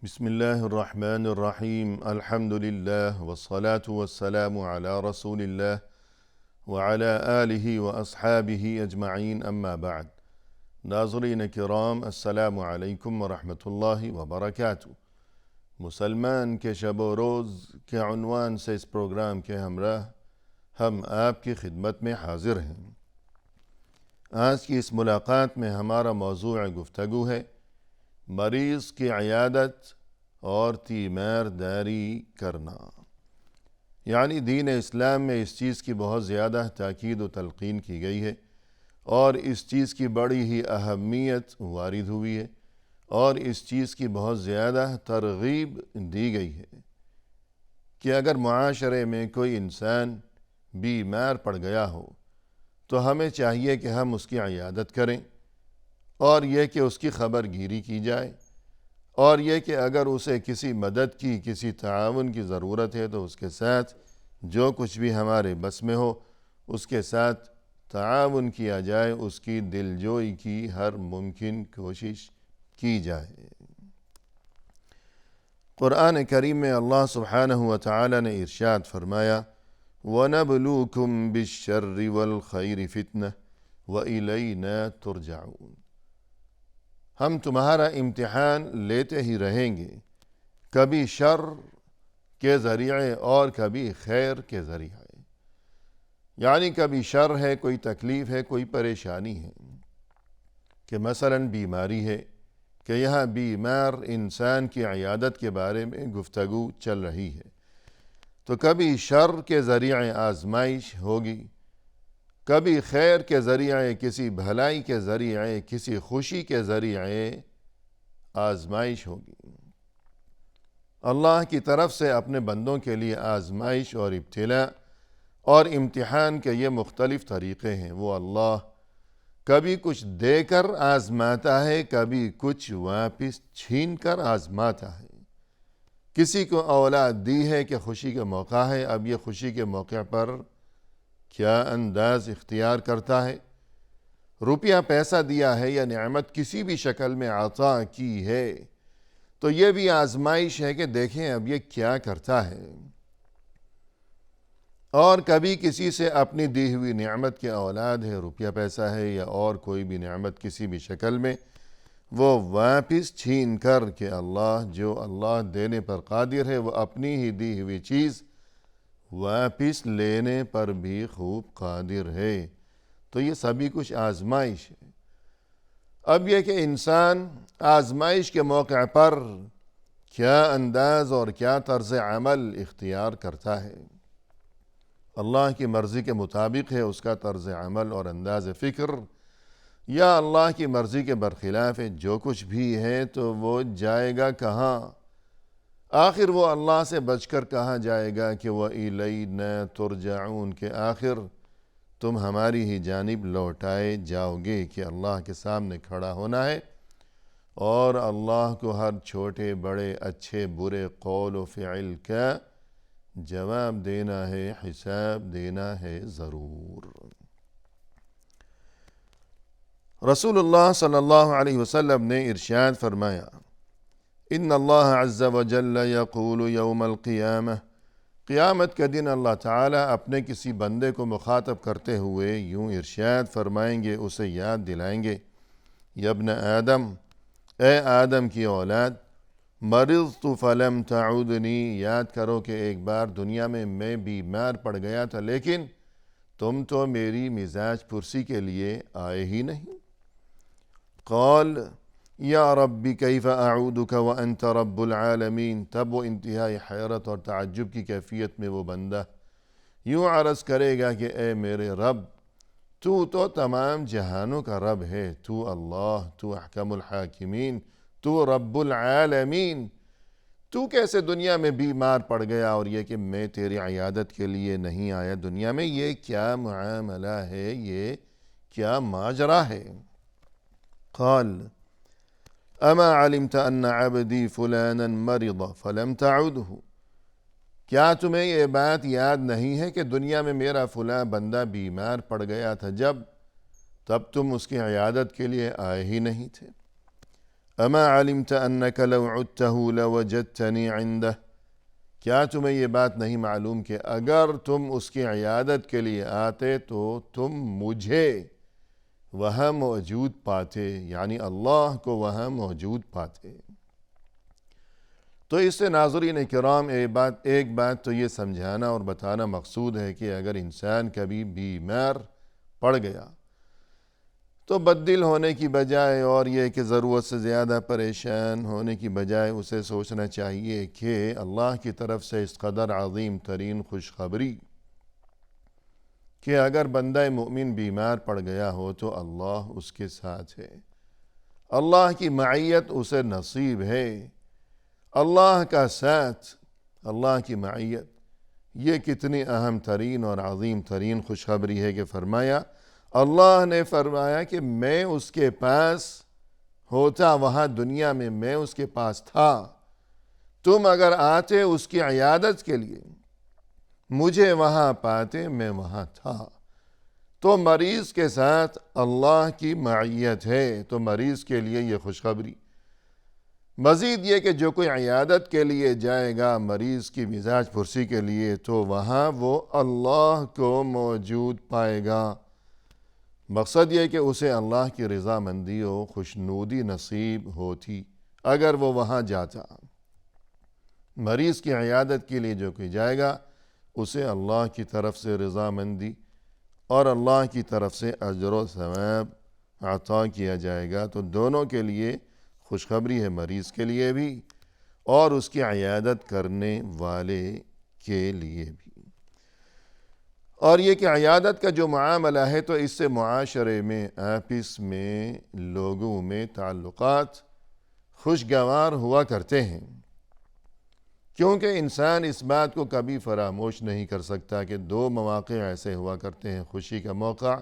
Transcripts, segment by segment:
بسم الله الرحمن الرحيم الحمد لله والصلاة والسلام على رسول الله وعلى آله وأصحابه أجمعين أما بعد ناظرین کرام السلام علیکم ورحمۃ اللہ وبرکاتہ۔ مسلمان کے شب و روز کے عنوان سے اس پروگرام کے ہمراہ ہم آپ کی خدمت میں حاضر ہیں۔ آج کی اس ملاقات میں ہمارا موضوع گفتگو ہے مریض کی عیادت اور تیمار داری کرنا، یعنی دین اسلام میں اس چیز کی بہت زیادہ تاکید و تلقین کی گئی ہے اور اس چیز کی بڑی ہی اہمیت وارد ہوئی ہے اور اس چیز کی بہت زیادہ ترغیب دی گئی ہے کہ اگر معاشرے میں کوئی انسان بیمار پڑ گیا ہو تو ہمیں چاہیے کہ ہم اس کی عیادت کریں، اور یہ کہ اس کی خبر گیری کی جائے، اور یہ کہ اگر اسے کسی مدد کی کسی تعاون کی ضرورت ہے تو اس کے ساتھ جو کچھ بھی ہمارے بس میں ہو اس کے ساتھ تعاون کیا جائے، اس کی دلجوئی کی ہر ممکن کوشش کی جائے۔ قرآن کریم میں اللہ سبحانہ وتعالی نے ارشاد فرمایا وَنَبْلُوكُمْ بِالشَّرِّ وَالْخَيْرِ فِتْنَةً وَإِلَيْنَا تُرْجَعُونَ، ہم تمہارا امتحان لیتے ہی رہیں گے، کبھی شر کے ذریعے اور کبھی خیر کے ذریعے، یعنی کبھی شر ہے، کوئی تکلیف ہے، کوئی پریشانی ہے، کہ مثلا بیماری ہے کہ یہاں بیمار انسان کی عیادت کے بارے میں گفتگو چل رہی ہے، تو کبھی شر کے ذریعے آزمائش ہوگی، کبھی خیر کے ذریعے، کسی بھلائی کے ذریعے، کسی خوشی کے ذریعے آزمائش ہوگی۔ اللہ کی طرف سے اپنے بندوں کے لیے آزمائش اور ابتلاء اور امتحان کے یہ مختلف طریقے ہیں۔ وہ اللہ کبھی کچھ دے کر آزماتا ہے، کبھی کچھ واپس چھین کر آزماتا ہے۔ کسی کو اولاد دی ہے کہ خوشی کا موقع ہے، اب یہ خوشی کے موقع پر کیا انداز اختیار کرتا ہے، روپیہ پیسہ دیا ہے یا نعمت کسی بھی شکل میں عطا کی ہے، تو یہ بھی آزمائش ہے کہ دیکھیں اب یہ کیا کرتا ہے۔ اور کبھی کسی سے اپنی دی ہوئی نعمت کی اولاد ہے، روپیہ پیسہ ہے یا اور کوئی بھی نعمت کسی بھی شکل میں، وہ واپس چھین کر کہ اللہ دینے پر قادر ہے، وہ اپنی ہی دی ہوئی چیز واپس لینے پر بھی خوب قادر ہے۔ تو یہ سبھی کچھ آزمائش ہے۔ اب یہ کہ انسان آزمائش کے موقع پر کیا انداز اور کیا طرز عمل اختیار کرتا ہے، اللہ کی مرضی کے مطابق ہے اس کا طرز عمل اور انداز فکر، یا اللہ کی مرضی کے برخلاف ہے، جو کچھ بھی ہے تو وہ جائے گا کہاں؟ آخر وہ اللہ سے بچ کر کہاں جائے گا کہ وَإِلَيْنَا تُرْجَعُونَ، کہ آخر تم ہماری ہی جانب لوٹائے جاؤ گے، کہ اللہ کے سامنے کھڑا ہونا ہے اور اللہ کو ہر چھوٹے بڑے اچھے برے قول و فعل کا جواب دینا ہے، حساب دینا ہے ضرور۔ رسول اللہ صلی اللہ علیہ وسلم نے ارشاد فرمایا ان اللہ عز وجل یقول یوم القیامہ، قیامت کے دن اللہ تعالیٰ اپنے کسی بندے کو مخاطب کرتے ہوئے یوں ارشاد فرمائیں گے، اسے یاد دلائیں گے، یا ابن آدم، اے آدم کی اولاد، مرضت فلم تعودنی، یاد کرو کہ ایک بار دنیا میں بیمار پڑ گیا تھا لیکن تم تو میری مزاج پرسی کے لیے آئے ہی نہیں۔ قال یا ربی کیف اعودک وانت رب العالمین، تب وہ انتہائی حیرت اور تعجب کی کیفیت میں وہ بندہ یوں عرض کرے گا کہ اے میرے رب، تو تمام جہانوں کا رب ہے، تو اللہ، تو احکم الحاکمین، تو رب العالمین، تو کیسے دنیا میں بیمار پڑ گیا اور یہ کہ میں تیری عیادت کے لیے نہیں آیا دنیا میں، یہ کیا معاملہ ہے، یہ کیا ماجرا ہے؟ قال اما علمت ان عبدی فلانا مرض فلم تعودہ، کیا تمہیں یہ بات یاد نہیں ہے کہ دنیا میں میرا فلاں بندہ بیمار پڑ گیا تھا، تب تم اس کی عیادت کے لیے آئے ہی نہیں تھے؟ اما علمت انک لو عدته لوجدتنی عنده، کیا تمہیں یہ بات نہیں معلوم کہ اگر تم اس کی عیادت کے لیے آتے تو تم مجھے وہاں موجود پاتے، یعنی اللہ کو وہاں موجود پاتے۔ تو اس سے ناظرین کرام ایک بات تو یہ سمجھانا اور بتانا مقصود ہے کہ اگر انسان کبھی بیمار پڑ گیا تو بددل ہونے کی بجائے اور یہ کہ ضرورت سے زیادہ پریشان ہونے کی بجائے اسے سوچنا چاہیے کہ اللہ کی طرف سے اس قدر عظیم ترین خوشخبری کہ اگر بندہ مومن بیمار پڑ گیا ہو تو اللہ اس کے ساتھ ہے، اللہ کی معیت اسے نصیب ہے، اللہ کا ساتھ، اللہ کی معیت۔ یہ کتنی اہم ترین اور عظیم ترین خوشخبری ہے کہ فرمایا، اللہ نے فرمایا کہ میں اس کے پاس ہوتا، وہاں دنیا میں میں اس کے پاس تھا، تم اگر آتے اس کی عیادت کے لیے مجھے وہاں پاتے، میں وہاں تھا۔ تو مریض کے ساتھ اللہ کی معیت ہے، تو مریض کے لیے یہ خوشخبری۔ مزید یہ کہ جو کوئی عیادت کے لیے جائے گا مریض کی مزاج پرسی کے لیے تو وہاں وہ اللہ کو موجود پائے گا۔ مقصد یہ کہ اسے اللہ کی رضامندی و خوشنودی نصیب ہوتی اگر وہ وہاں جاتا۔ مریض کی عیادت کے لیے جو کوئی جائے گا اسے اللہ کی طرف سے رضامندی اور اللہ کی طرف سے اجر و ثواب عطا کیا جائے گا۔ تو دونوں کے لیے خوشخبری ہے، مریض کے لیے بھی اور اس کی عیادت کرنے والے کے لیے بھی۔ اور یہ کہ عیادت کا جو معاملہ ہے تو اس سے معاشرے میں، آپس میں، لوگوں میں تعلقات خوشگوار ہوا کرتے ہیں، کیونکہ انسان اس بات کو کبھی فراموش نہیں کر سکتا کہ دو مواقع ایسے ہوا کرتے ہیں، خوشی کا موقع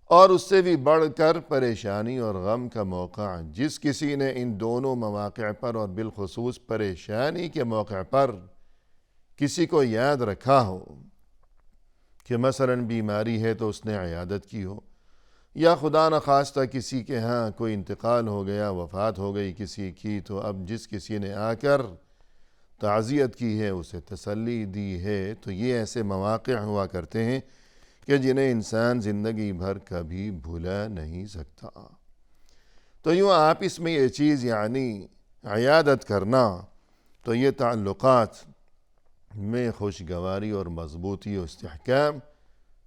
اور اس سے بھی بڑھ کر پریشانی اور غم کا موقع۔ جس کسی نے ان دونوں مواقع پر اور بالخصوص پریشانی کے موقع پر کسی کو یاد رکھا ہو کہ مثلاً بیماری ہے تو اس نے عیادت کی ہو، یا خدا نخواستہ کسی کے ہاں کوئی انتقال ہو گیا، وفات ہو گئی کسی کی، تو اب جس کسی نے آ کر تعزیت کی ہے، اسے تسلی دی ہے، تو یہ ایسے مواقع ہوا کرتے ہیں کہ جنہیں انسان زندگی بھر کبھی بھولا نہیں سکتا۔ تو یوں آپس میں یہ چیز یعنی عیادت کرنا تو یہ تعلقات میں خوشگواری اور مضبوطی و استحکام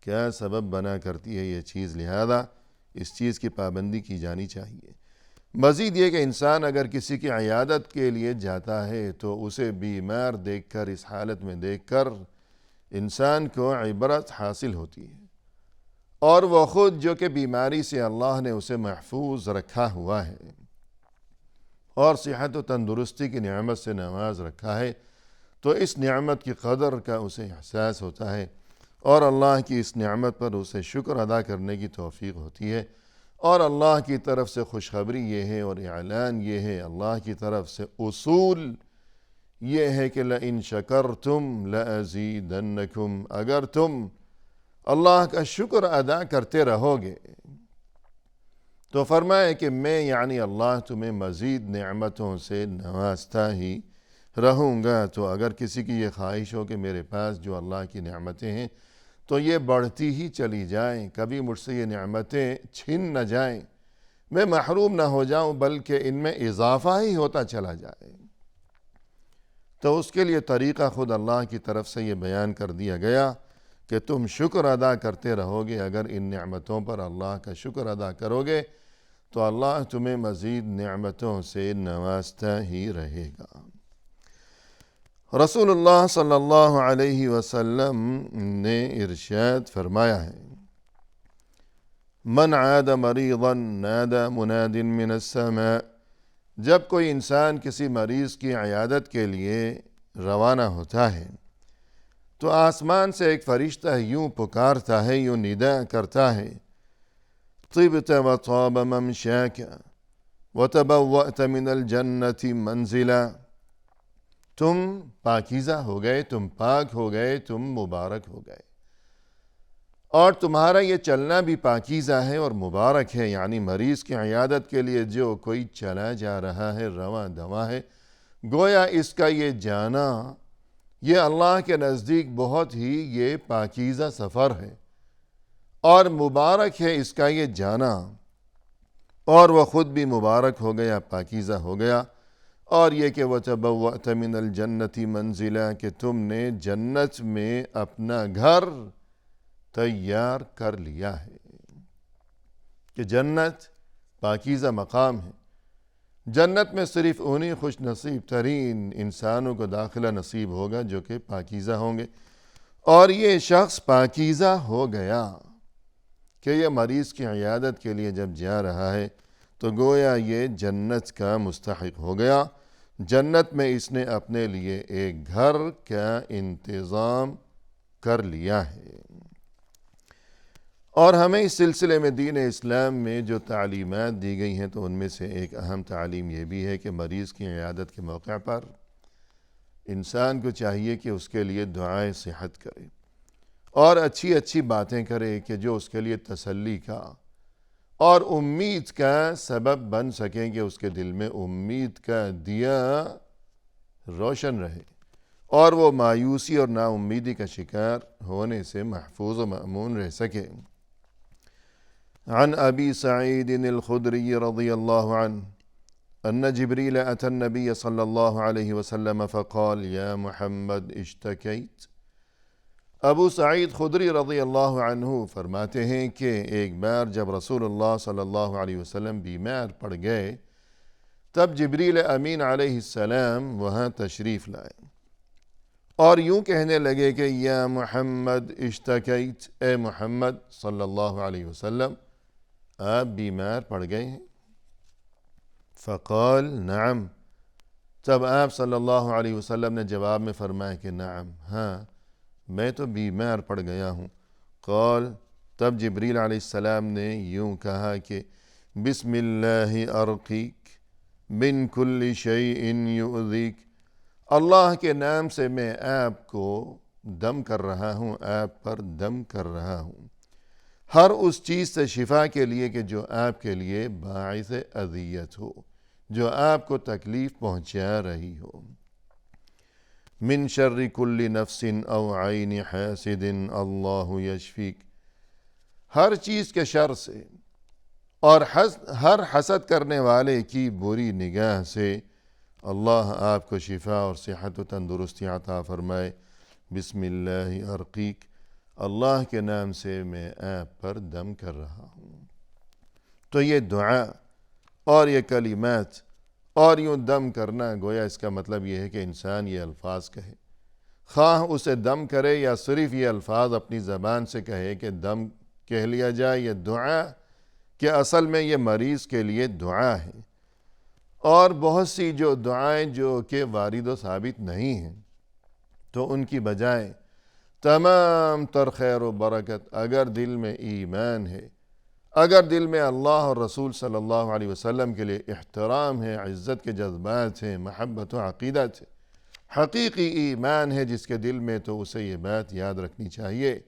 کیا سبب بنا کرتی ہے یہ چیز، لہذا اس چیز کی پابندی کی جانی چاہیے۔ مزید یہ کہ انسان اگر کسی کی عیادت کے لیے جاتا ہے تو اسے بیمار دیکھ کر، اس حالت میں دیکھ کر انسان کو عبرت حاصل ہوتی ہے، اور وہ خود جو کہ بیماری سے اللہ نے اسے محفوظ رکھا ہوا ہے اور صحت و تندرستی کی نعمت سے نواز رکھا ہے، تو اس نعمت کی قدر کا اسے احساس ہوتا ہے اور اللہ کی اس نعمت پر اسے شکر ادا کرنے کی توفیق ہوتی ہے۔ اور اللہ کی طرف سے خوشخبری یہ ہے اور اعلان یہ ہے، اللہ کی طرف سے اصول یہ ہے کہ لَإِن شَكَرْتُمْ لَأَزِيدَنَّكُمْ، اگر تم اللہ کا شکر ادا کرتے رہو گے تو فرمائے کہ میں یعنی اللہ تمہیں مزید نعمتوں سے نوازتا ہی رہوں گا۔ تو اگر کسی کی یہ خواہش ہو کہ میرے پاس جو اللہ کی نعمتیں ہیں تو یہ بڑھتی ہی چلی جائیں، کبھی مجھ سے یہ نعمتیں چھن نہ جائیں، میں محروم نہ ہو جاؤں بلکہ ان میں اضافہ ہی ہوتا چلا جائے، تو اس کے لیے طریقہ خود اللہ کی طرف سے یہ بیان کر دیا گیا کہ تم شکر ادا کرتے رہو گے۔ اگر ان نعمتوں پر اللہ کا شکر ادا کرو گے تو اللہ تمہیں مزید نعمتوں سے نوازتا ہی رہے گا۔ رسول اللہ صلی اللہ علیہ وسلم نے ارشاد فرمایا ہے، من عاد مریضا نادى مناد من السماء، جب کوئی انسان کسی مریض کی عیادت کے لیے روانہ ہوتا ہے تو آسمان سے ایک فرشتہ یوں پکارتا ہے، یوں ندا کرتا ہے، طبت وطاب ممشاک وتبوأت من الجنة منزلا، تم پاکیزہ ہو گئے، تم پاک ہو گئے، تم مبارک ہو گئے، اور تمہارا یہ چلنا بھی پاکیزہ ہے اور مبارک ہے، یعنی مریض کی عیادت کے لیے جو کوئی چلا جا رہا ہے رواں دواں ہے، گویا اس کا یہ جانا یہ اللہ کے نزدیک بہت ہی یہ پاکیزہ سفر ہے اور مبارک ہے اس کا یہ جانا، اور وہ خود بھی مبارک ہو گیا، پاکیزہ ہو گیا۔ اور یہ کہ وَتَبَوَّأْتَ مِنَ الْجَنَّةِ مَنزِلًا، کہ تم نے جنت میں اپنا گھر تیار کر لیا ہے، کہ جنت پاکیزہ مقام ہے۔ جنت میں صرف انہی خوش نصیب ترین انسانوں کو داخلہ نصیب ہوگا جو کہ پاکیزہ ہوں گے، اور یہ شخص پاکیزہ ہو گیا کہ یہ مریض کی عیادت کے لیے جب جا رہا ہے تو گویا یہ جنت کا مستحق ہو گیا۔ جنت میں اس نے اپنے لیے ایک گھر کا انتظام کر لیا ہے۔ اور ہمیں اس سلسلے میں دین اسلام میں جو تعلیمات دی گئی ہیں تو ان میں سے ایک اہم تعلیم یہ بھی ہے کہ مریض کی عیادت کے موقع پر انسان کو چاہیے کہ اس کے لیے دعائے صحت کرے اور اچھی اچھی باتیں کرے کہ جو اس کے لیے تسلی کا اور امید کا سبب بن سکیں، کہ اس کے دل میں امید کا دیا روشن رہے اور وہ مایوسی اور نا امیدی کا شکار ہونے سے محفوظ و مأمون رہ سکے۔ عن ابی سعید الخدری رضی اللہ عنہ ان جبریل اتى النبی صلی اللہ علیہ وسلم فقال یا محمد اشتکیت۔ ابو سعید خدری رضی اللہ عنہ فرماتے ہیں کہ ایک بار جب رسول اللہ صلی اللہ علیہ وسلم بیمار پڑ گئے تب جبریل امین علیہ السلام وہاں تشریف لائے اور یوں کہنے لگے کہ یا محمد اشتکیت، اے محمد صلی اللہ علیہ وسلم آپ بیمار پڑ گئے ہیں؟ فقال نعم، تب آپ صلی اللہ علیہ وسلم نے جواب میں فرمایا کہ نعم، ہاں میں تو بیمار پڑ گیا ہوں۔ قال، تب جبریل علیہ السلام نے یوں کہا کہ بسم اللہ ارقیک من کل شیء یؤذیک، اللہ کے نام سے میں آپ کو دم کر رہا ہوں، آپ پر دم کر رہا ہوں، ہر اس چیز سے شفا کے لیے کہ جو آپ کے لیے باعث اذیت ہو، جو آپ کو تکلیف پہنچا رہی ہو۔ من شر کل نفس او عین حاسد اللہ یشفیک، ہر چیز کے شر سے اور ہر حسد کرنے والے کی بری نگاہ سے اللہ آپ کو شفا اور صحت و تندرستی عطا فرمائے۔ بسم اللہ ارقیک، اللہ کے نام سے میں آپ پر دم کر رہا ہوں۔ تو یہ دعا اور یہ کلمات اور یوں دم کرنا، گویا اس کا مطلب یہ ہے کہ انسان یہ الفاظ کہے، خواہ اسے دم کرے یا صرف یہ الفاظ اپنی زبان سے کہے کہ دم کہہ لیا جائے، یہ دعا کہ اصل میں یہ مریض کے لیے دعا ہے۔ اور بہت سی جو دعائیں جو کہ وارد و ثابت نہیں ہیں تو ان کی بجائے تمام تر خیر و برکت اگر دل میں ایمان ہے، اگر دل میں اللہ اور رسول صلی اللہ علیہ وسلم کے لیے احترام ہے، عزت کے جذبات ہیں، محبت و عقیدت ہے، حقیقی ایمان ہے جس کے دل میں، تو اسے یہ بات یاد رکھنی چاہیے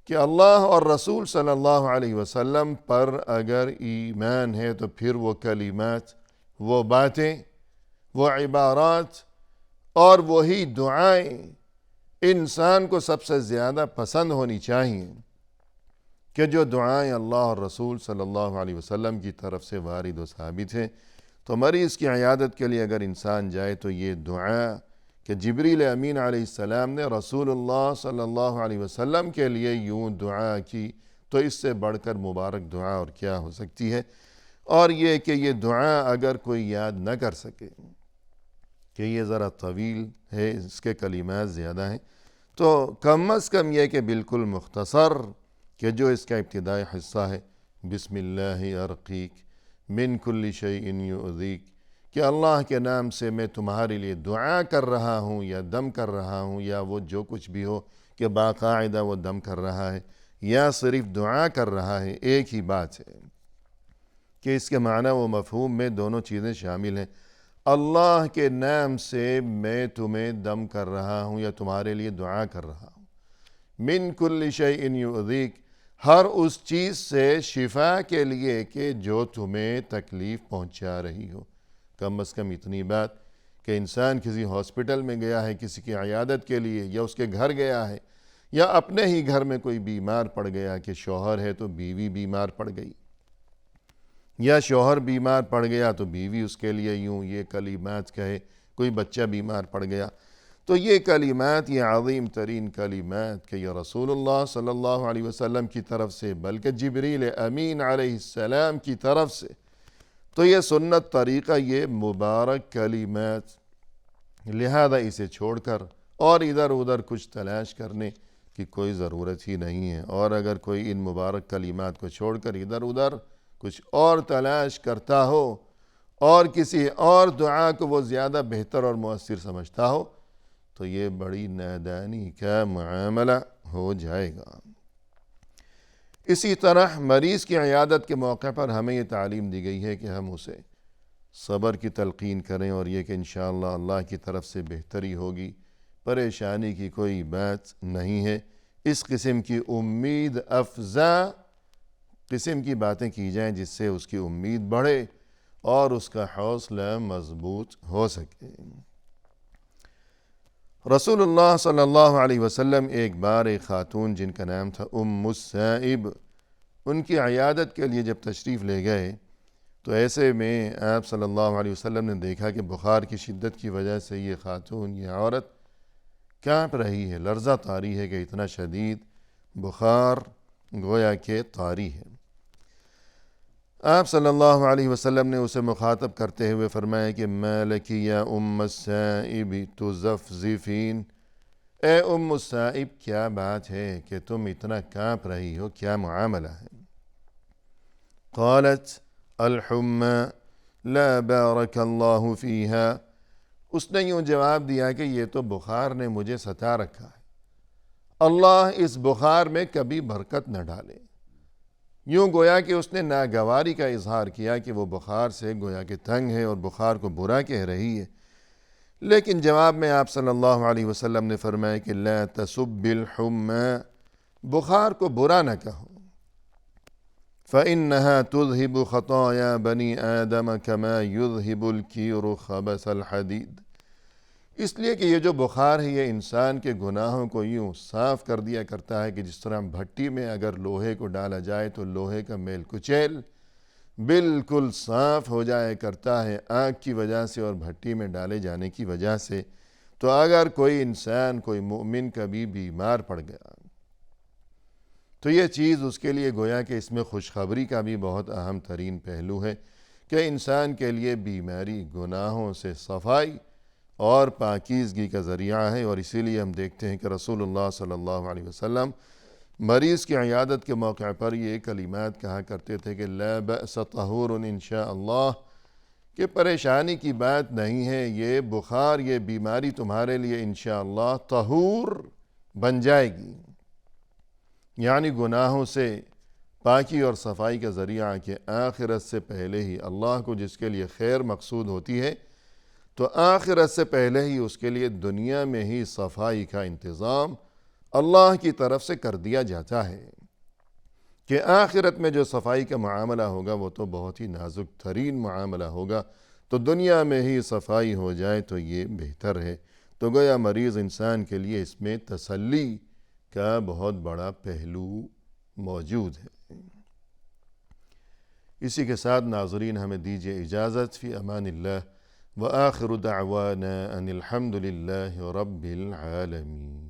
کہ اللہ اور رسول صلی اللہ علیہ وسلم پر اگر ایمان ہے تو پھر وہ کلمات، وہ باتیں، وہ عبارات اور وہی دعائیں انسان کو سب سے زیادہ پسند ہونی چاہیے کہ جو دعائیں اللہ اور رسول صلی اللہ علیہ وسلم کی طرف سے وارد و ثابت ہیں۔ تو مریض کی عیادت کے لیے اگر انسان جائے تو یہ دعا کہ جبریل امین علیہ السلام نے رسول اللہ صلی اللہ علیہ وسلم کے لیے یوں دعا کی، تو اس سے بڑھ کر مبارک دعا اور کیا ہو سکتی ہے۔ اور یہ کہ یہ دعا اگر کوئی یاد نہ کر سکے کہ یہ ذرا طویل ہے، اس کے کلمات زیادہ ہیں، تو کم از کم یہ کہ بالکل مختصر کہ جو اس کا ابتدائی حصہ ہے بسم اللہ ارقیک من کل شیء یؤذیک، کہ اللہ کے نام سے میں تمہارے لیے دعا کر رہا ہوں یا دم کر رہا ہوں، یا وہ جو کچھ بھی ہو کہ باقاعدہ وہ دم کر رہا ہے یا صرف دعا کر رہا ہے، ایک ہی بات ہے کہ اس کے معنی و مفہوم میں دونوں چیزیں شامل ہیں۔ اللہ کے نام سے میں تمہیں دم کر رہا ہوں یا تمہارے لیے دعا کر رہا ہوں، من کل شیء یؤذیک، ہر اس چیز سے شفا کے لیے کہ جو تمہیں تکلیف پہنچا رہی ہو۔ کم از کم اتنی بات کہ انسان کسی ہاسپٹل میں گیا ہے کسی کی عیادت کے لیے، یا اس کے گھر گیا ہے، یا اپنے ہی گھر میں کوئی بیمار پڑ گیا کہ شوہر ہے تو بیوی بیمار پڑ گئی، یا شوہر بیمار پڑ گیا تو بیوی اس کے لیے یوں یہ کلمات کہے، کوئی بچہ بیمار پڑ گیا، تو یہ کلمات، یہ عظیم ترین کلمات کہ یہ رسول اللہ صلی اللہ علیہ وسلم کی طرف سے بلکہ جبریل امین علیہ السلام کی طرف سے، تو یہ سنت طریقہ، یہ مبارک کلمات، لہذا اسے چھوڑ کر اور ادھر ادھر کچھ تلاش کرنے کی کوئی ضرورت ہی نہیں ہے۔ اور اگر کوئی ان مبارک کلمات کو چھوڑ کر ادھر ادھر کچھ اور تلاش کرتا ہو اور کسی اور دعا کو وہ زیادہ بہتر اور مؤثر سمجھتا ہو تو یہ بڑی نادانی کا معاملہ ہو جائے گا۔ اسی طرح مریض کی عیادت کے موقع پر ہمیں یہ تعلیم دی گئی ہے کہ ہم اسے صبر کی تلقین کریں، اور یہ کہ انشاءاللہ اللہ کی طرف سے بہتری ہوگی، پریشانی کی کوئی بات نہیں ہے۔ اس قسم کی امید افزا قسم کی باتیں کی جائیں جس سے اس کی امید بڑھے اور اس کا حوصلہ مضبوط ہو سکے۔ رسول اللہ صلی اللہ علیہ وسلم ایک بار ایک خاتون جن کا نام تھا السائب، ان کی عیادت کے لیے جب تشریف لے گئے تو ایسے میں آپ صلی اللہ علیہ وسلم نے دیکھا کہ بخار کی شدت کی وجہ سے یہ خاتون، یہ عورت کانپ رہی ہے، لرزہ طاری ہے کہ اتنا شدید بخار گویا کہ طاری ہے۔ آپ صلی اللہ علیہ وسلم نے اسے مخاطب کرتے ہوئے فرمایا کہ ما لکی یا السائب تزفزفین، اے السائب کیا بات ہے کہ تم اتنا کانپ رہی ہو، کیا معاملہ ہے؟ قالت الحمى لا بارک اللہ فیہا، اس نے یوں جواب دیا کہ یہ تو بخار نے مجھے ستا رکھا ہے، اللہ اس بخار میں کبھی برکت نہ ڈالے۔ یوں گویا کہ اس نے ناگواری کا اظہار کیا کہ وہ بخار سے گویا کہ تنگ ہے اور بخار کو برا کہہ رہی ہے، لیکن جواب میں آپ صلی اللہ علیہ وسلم نے فرمایا کہ لا تسب الحمى، بخار کو برا نہ کہو، فإنها تذهب خطايا بني آدم كما يذهب الكير خبث الحديد، اس لیے کہ یہ جو بخار ہے یہ انسان کے گناہوں کو یوں صاف کر دیا کرتا ہے کہ جس طرح بھٹی میں اگر لوہے کو ڈالا جائے تو لوہے کا میل کچیل بالکل صاف ہو جایا کرتا ہے آگ کی وجہ سے اور بھٹی میں ڈالے جانے کی وجہ سے۔ تو اگر کوئی انسان، کوئی مومن کبھی بیمار پڑ گیا تو یہ چیز اس کے لیے گویا کہ اس میں خوشخبری کا بھی بہت اہم ترین پہلو ہے کہ انسان کے لیے بیماری گناہوں سے صفائی اور پاکیزگی کا ذریعہ ہے، اور اسی لیے ہم دیکھتے ہیں کہ رسول اللہ صلی اللہ علیہ وسلم مریض کی عیادت کے موقع پر یہ کلمات کہا کرتے تھے کہ لا بأس طہور انشاءاللہ، کہ پریشانی کی بات نہیں ہے، یہ بخار، یہ بیماری تمہارے لیے انشاءاللہ طہور بن جائے گی، یعنی گناہوں سے پاکی اور صفائی کا ذریعہ کہ آخرت سے پہلے ہی اللہ کو جس کے لیے خیر مقصود ہوتی ہے تو آخرت سے پہلے ہی اس کے لیے دنیا میں ہی صفائی کا انتظام اللہ کی طرف سے کر دیا جاتا ہے کہ آخرت میں جو صفائی کا معاملہ ہوگا وہ تو بہت ہی نازک ترین معاملہ ہوگا، تو دنیا میں ہی صفائی ہو جائے تو یہ بہتر ہے۔ تو گویا مریض انسان کے لیے اس میں تسلی کا بہت بڑا پہلو موجود ہے۔ اسی کے ساتھ ناظرین ہمیں دیجیے اجازت، فی امان اللہ، وآخر دعوانا ان الحمد للہ رب العالمین۔